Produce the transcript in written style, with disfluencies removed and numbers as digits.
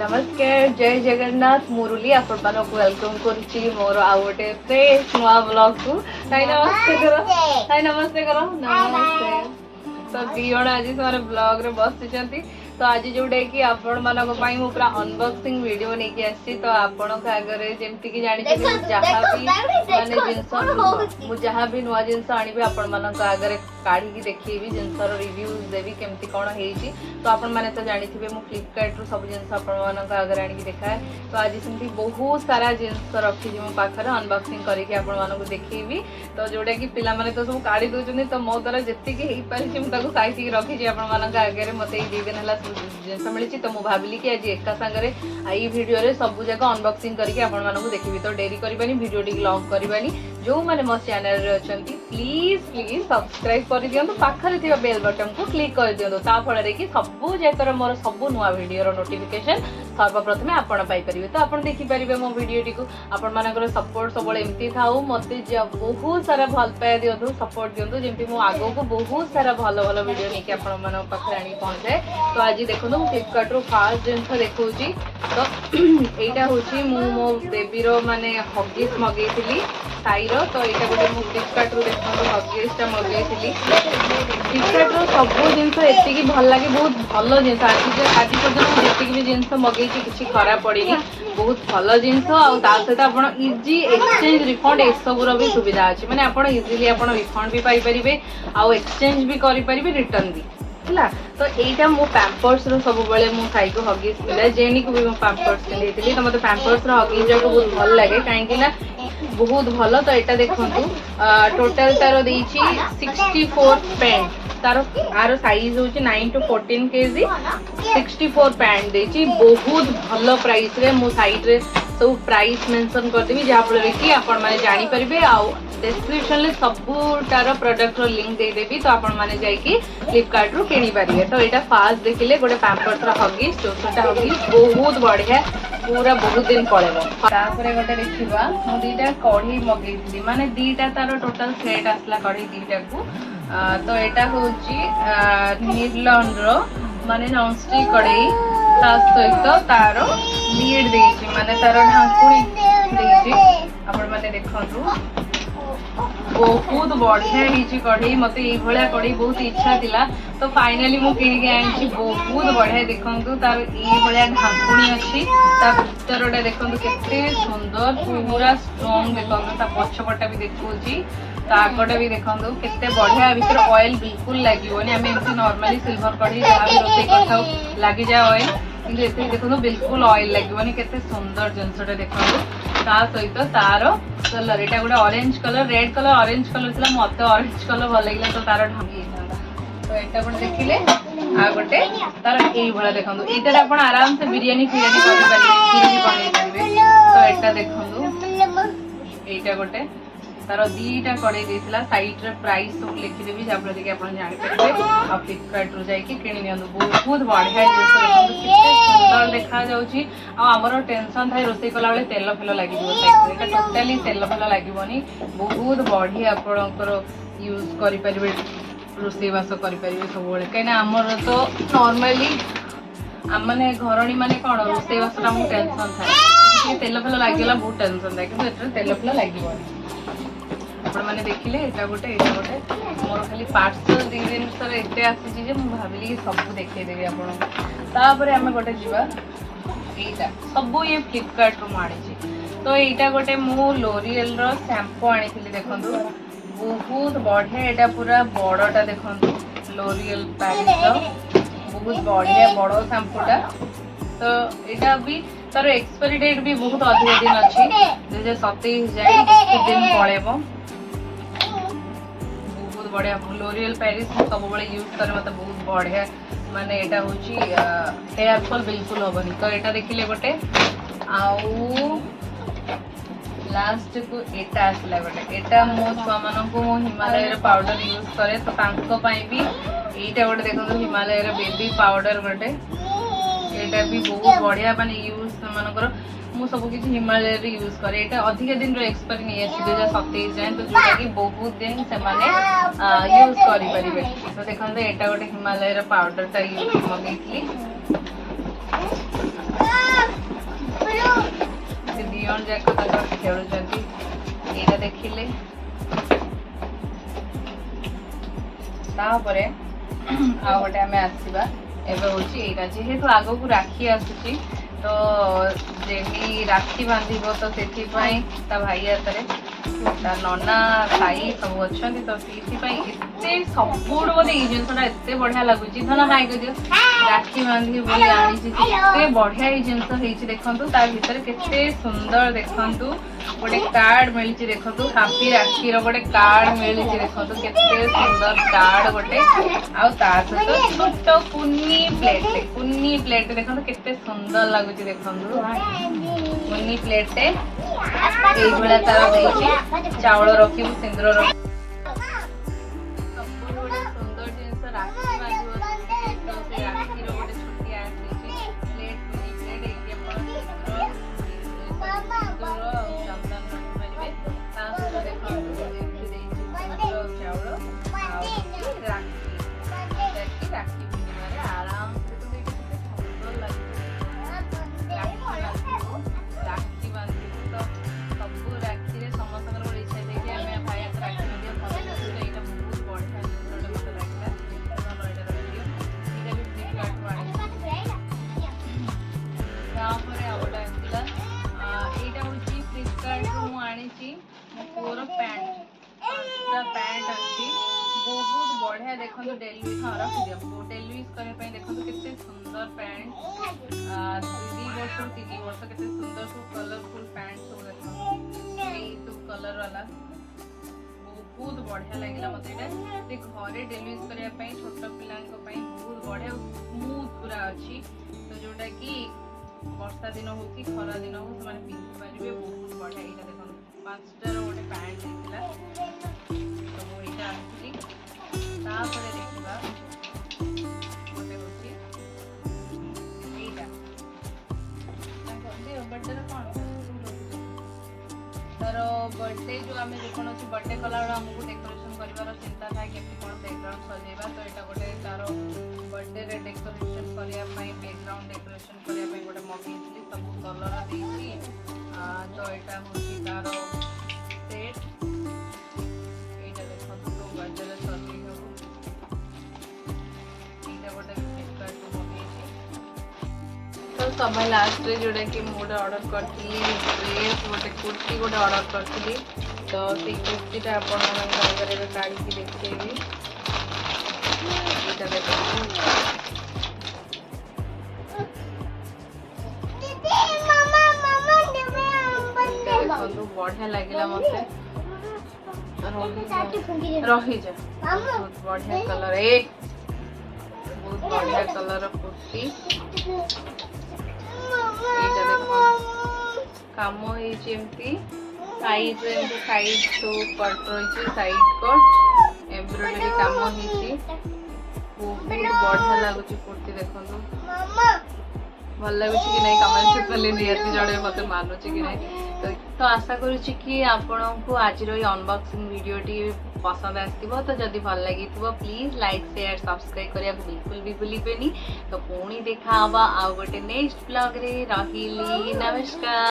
नमस्कार जय जगन्नाथ मुरली आपण मानक वेलकम करुच्ची मोर आउ गोटे फ्रेश नुआ ब्लॉग को ताई नमस्ते करो ताई नमस्ते करो नमस्ते तो दी जण आज से ब्लॉग रे बसिचंती तो आज जोटा कि आपण मानक पई मु पूरा अनबॉक्सिंग वीडियो नेकी आसी तो आपण का आगरे जेमति कि जानि कि जहां भी माने जिंस मु जहां भी नुआ जिंस आनिबे आपण मानक आगरे काढी कि देखिबी जिंसर रिव्यूज देबी केमति कोन हेची तो आपण माने तो जानिथिबे मु फ्लिपकार्ट रो सब जिंस आपण मानक आगरे आनि कि देखाए तो आज सेमति बहुत सारा जिंस रखी जे मु पाखरे अनबॉक्सिंग करी कि आपण मानक देखिबी तो जोटा कि पिला माने तो सब काढी दोचनी तो मो द्वारा जत्ति कि हेई पारि कि मु ताको साइती रखी जे आपण मानक आगरे मते 2 दिन हला जिनस मिली तो मुझे भाविली कि आज एका सांगरे आई वीडियो रे सब जगह अनबॉक्सिंग करके आपण मानकु देखिबी तो डेरी करबानी वीडियो टी लॉन्ग करबानी जो माने मो चैनल रे अछंती प्लीज प्लीज सब्सक्राइब कर दियंतु पाखरे थिबा बेल बटन को क्लिक कर दियंतु ता फल रे कि सब जेकर मोर सब नुवा वीडियो रो नोटिफिकेशन सर्वप्रथम आपण पाई परिबे तो आपण देखि परिबे मो वीडियो टी को आपण मानकर सपोर्ट सब एमती थाउ मते बहुत सारा भल पाए दियंतु सपोर्ट दियंतु जेमति मो आगो को बहुत सारा भलो भलो वीडियो नेकी आपण मानक पाखरे आनी पहुंचे तो आज देखो फ्लिपकार्ट रो फास्ट जिनस देखौची तो एटा होची मु मो बेबी रो माने हॉगीज मगेइथिली साइरो तो एटा गोटे मु फ्लिपकार्ट रो देखो हॉगीज ता मगेइथिली फ्लिपकार्ट रो सब जिनस एति की भल लागे बहुत भलो जिनस आज पर्यंत जेति की जिनस मगेइची किछि खराब पड़िनी बहुत भलो जिनस आ ता सहित आपण इजी एक्सचेंज रिफंड ए सब रो भी सुविधा अछि माने आपण इजीली आपण रिफंड भी पाई परिबे आ एक्सचेंज भी करि परिबे रिटर्न भी है तो यहीटा मो पैम्पर्स रो सब बेले मो खाई को हॉगीज पिला जेनी को भी मो पैम्पर्स पिलेइथिली तो मते पैम्पर्स रो हॉगीज जाको बहुत भल लागे काहे कि ना बहुत भलो तो एटा देखंतु टोटल तारो देइची 64 पैंट तारो आरो साइज होची 9 to 14 केजी 64 पैंट देइची बहुत भलो प्राइस रे मो साइड रे सब प्राइस मेंशन कर देबी जहा पर कि आपण माने जानि परिबे आ डिस्क्रिप्शन ले सबुटार प्रोडक्ट रो लिंक दे देबी तो आपण माने जाई कि फ्लिपकार्ट रो किनी परिबे तो एटा फास्ट देखिले गोटे पैम्पर्स रो हॉगीज 64टा हॉगीज बहुत बढ़िया पूरा बहुत दिन पळेबो तापरे गोटे देखिबा मु दीटा कढ़ी मगेइली माने दीटा तारो टोटल सेट आसला कढ़ी दीटा को तो एटा होची निर्लॉन रो माने नॉन स्टिक कढ़ी ता सहित तारो लीड देइची माने तारो ढांकुणी देइची आपण माने देखंतु बहुत बढ़िया ही कढ़ी मत ये कढ़ी बहुत इच्छा थिला तो फाइनली मु किन के आनी बहुत बढ़िया देखंतु तार ये ढांकुणी अच्छी ता भीतरटा देखंतु केते सुंदर पूरा स्ट्रांग देखंतु ता पछपटा भी देखौची ता आगटा भी देखंतु केते बढ़िया भीतर ऑयल बिल्कुल लागिवनी हम एमती नॉर्मली सिल्वर कढ़ी जहाँ भी रोषे करथाउ लागी जाए ऑयल किंतु एते देखंतु बिल्कुल ऑयल लागिवनी केते सुंदर जिनसटा देखंतु ता सहित तार कलर एटा गोटे orange colour red colour orange colour थिला मते ऑरेंज कलर भल लागला तो तार ढांगी तो एटा गोटे देखिले आ गोटे तार एई भला देखंतु एटा आपण आराम से बिरयानी फिरयानी कर परिबे खीर बनै परिबे तो एटा देखंतु एटा गोटे तार दीटा कड़े देथिला साइड रे प्राइस सब लिखि देबी जापर देखि आपण जानि परिबे आ फ्लिपकार्ट रो जाई कि किनि नियंतु बहुत बढ़िया जिंस देखंतु किते सुंदर देखा जाउची आ हमरो टेंशन थाई रोसई कला बेले तेल फेल लागि दिबो साइड रे एटा टोटली तेल फेल लागिबोनी बहुत बढ़िया आपणकर यूज करि परिबे रोसई वास करि परिबे सब बेले कइना हमर तो नॉर्मली माने घरणी माने कोन रोसई वासटा मु टेंशन थाई तेल फेल लागिला बहुत टेंशन थाई कि एटा तेल फेल लागिबोनी आपण माने देखिले एटा गोटे मोर खाली पार्सल 2 दिन सर एते आसी जे मु भाबिली सब देखै देबी आपण तापरे हमें गोटे जीवा एटा सब ये फ्लिपकार्ट रो माडी छी तो एटा गोटे मु लोरियल रो शैम्पू आनीथिली देखंतु बहुत बढ़िया एटा पूरा बड़टा देखंतु लोरियल पैरिस रो बहुत बढ़िया बड़ शैम्पूटा तो एटा भी तार एक्सपायरी डेट भी बहुत अधिक दिन अच्छी 2027 जाए कुछ दिन पड़ेबो बहुत बढ़िया लोरियल पैरिस सब बड़े यूज करे मतलब बहुत बढ़िया माने एटा होची हेयर फॉल बिल्कुल होबनी तो एटा देखिले गोटे आउ लास्ट को एटा आसला गोटे एटा मो छुआ मानन को मो हिमालय रे पाउडर यूज करे तो तांको पई भी एटा गोटे देखो हिमालय रे बेबी पाउडर गोटे एटा भी बहुत बढ़िया माने यूज मानकर मु सब किसी हिमालय रे यूज करे एटा अधिक दिन रो एक्सपायरी नहीं आसी 2027 जाए तो जोटा कि बहुत दिन से माने यूज करि परिबे तो देखन एटा गोटे हिमालय रे पाउडर ता यूज मगेइतली दी जण जाक खेलुचंती एटा देखिले तापरे आ गोटे आमे आसीबा एबे होची एटा जेहेतु आगो को राखी आसुची तो जेमी राखी बांधिबो तो सेठी पई ता भाई हातरे ता नन्ना भाई सब अच्छे तो एते सबुठ बोले ये जिनसा एते बढ़िया लगुच धन हाई कर दियो राखी बांधी बोली आनी बढ़िया ये जिनस देखु ता भीतर केते सुंदर देखु गोटे कार्ड मिली देखु हापी राखी गोटे कार्ड मिली देखु केते सुंदर कार्ड गोटे आ सहित छोट कुन्नी प्लेट देखो केते सुंदर लगुच देखु कुन्नी प्लेट तार चावल रखी सिंदूर रखी सुंदर जिनस राखी राखी गोटे छोटिया प्लेट चंदन रखिपारे चावल राखी राखी पूर्णिम आराम से सुंदर लगे राखी बांधु तो सब राखी समस्त गोटे इच्छा थे कि आम भाई हाथ राखी बांधिया यहाँ बहुत बढ़िया जिन मत लगे यहाँ हूँ फ्लिपकार्ट आनी मो पुअर पैंट अच्छी बहुत बढ़िया देखो डेली हाँ रखी दियो डेली यूज करने देखो केते सुंदर पैंट 2 वर्ष 3 वर्ष केते सुंदर सब कलरफुल पैंट सब देखो सब कलर वाला बहुत बढ़िया लगे मत घरे डेली यूज करने छोट पिला बहुत बढ़िया स्मूथ पूरा अच्छी तो जोटा कि वर्षा दिन हो कि खरा दिन हो से पिंधि पारे बहुत बढ़िया यहाँ देखो 5टार गोटे पैंट देता तो यहाँ आसली देखा गोटे हूँ बर्थडे कौन तार बर्थडे जो आम जेकोसी बर्थडे कला बेला आमको डेकोरेशन कर चिंता था कि कौन बैकग्राउंड सजेबा तो यहाँ गोटे तार बर्थडे रे डेकोरेशन करने बैकग्राउंड डेकोरेशन करने गोटे मगेली सब कलर देती तो यहाँ हूँ तार सेट यहाँ देखो तो बर्थडे सजे यहाँ गोटे फ्लिपकार्ट मगेगी तो सब लास्ट जोटा कि मुझे ऑर्डर करी ड्रेस गोटे कुर्ती गोटे ऑर्डर करी तो से कुर्तीटा आपरे काढ़ी देखी बढ़िया लगे मत रही जा बहुत बढ़िया कलर बहुत बढ़िया कलर कुर्ती काम होती साइड सब कट रही साइड कट एम्ब्रॉयडरी काम होती बहुत बढ़िया लगुच कुर्ती देखो भल लगुच कि नहीं कमेंट कले निहती जड़े मत मानुच कि नहीं तो आशा करुच्ची कि आपण को आज अनबॉक्सिंग वीडियोटी पसंद आसो तो जदि भल लगी प्लीज लाइक शेयर सब्सक्राइब करने बिल्कुल भी भूलिबेनी तो पुणी देखा आउ गोटे नेक्स्ट ब्लॉग रे रहिली नमस्कार।